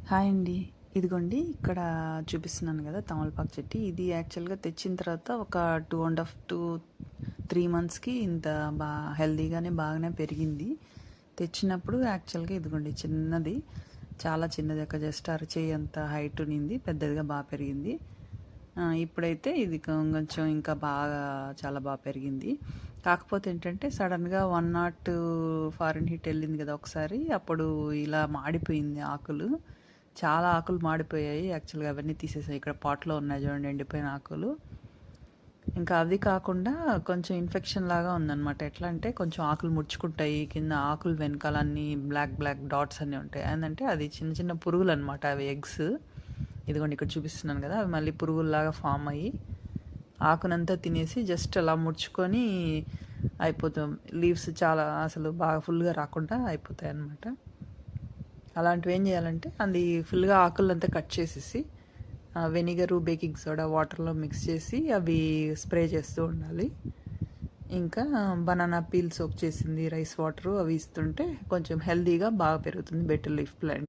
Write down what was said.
Hi అండి. ఇదిగోండి ఇక్కడ చూపిస్తున్నాను కదా తమలపాకు చెట్టు. ఇది యాక్చువల్గా తెచ్చిన తర్వాత ఒక 2.5 to 3 మంత్స్కి ఇంత హెల్దీగానే బాగానే పెరిగింది. తెచ్చినప్పుడు యాక్చువల్గా ఇదిగోండి చిన్నది, చాలా చిన్నది, ఒక జస్ట్ అరచేయి అంత హైట్ ఉన్నింది, పెద్దదిగా బాగా పెరిగింది. ఇప్పుడైతే ఇది కొంచెం ఇంకా బాగా చాలా బాగా పెరిగింది. కాకపోతే ఏంటంటే సడన్గా 102 ఫారెన్హీట్ వెళ్ళింది కదా ఒకసారి, అప్పుడు ఇలా మాడిపోయింది ఆకులు. చాలా ఆకులు మాడిపోయాయి. యాక్చువల్గా అవన్నీ తీసేసాయి. ఇక్కడ పాట్లో ఉన్నాయి చూడండి ఎండిపోయిన ఆకులు. ఇంకా అది కాకుండా కొంచెం ఇన్ఫెక్షన్ లాగా ఉందన్నమాట. ఎట్లా అంటే కొంచెం ఆకులు ముడుచుకుంటాయి, కింద ఆకులు వెనకాలన్నీ బ్లాక్ బ్లాక్ డాట్స్ అన్నీ ఉంటాయి. ఏంటంటే అది చిన్న చిన్న పురుగులు అనమాట, అవి ఎగ్స్. ఇదిగోండి ఇక్కడ చూపిస్తున్నాను కదా, అవి మళ్ళీ పురుగుల్లాగా ఫామ్ అయ్యి ఆకునంతా తినేసి జస్ట్ అలా ముడుచుకొని అయిపోతాం. లీవ్స్ చాలా అసలు బాగా ఫుల్గా రాకుండా అయిపోతాయి అన్నమాట. అలాంటివి ఏం చేయాలంటే అది ఫుల్గా ఆకులంతా కట్ చేసేసి వెనిగరు, బేకింగ్ సోడా వాటర్లో మిక్స్ చేసి అవి స్ప్రే చేస్తూ ఉండాలి. ఇంకా బనానా పీల్ సోక్ చేసింది రైస్ వాటరు అవి ఇస్తుంటే కొంచెం హెల్తీగా బాగా పెరుగుతుంది బెటర్ లీఫ్ ప్లాంట్.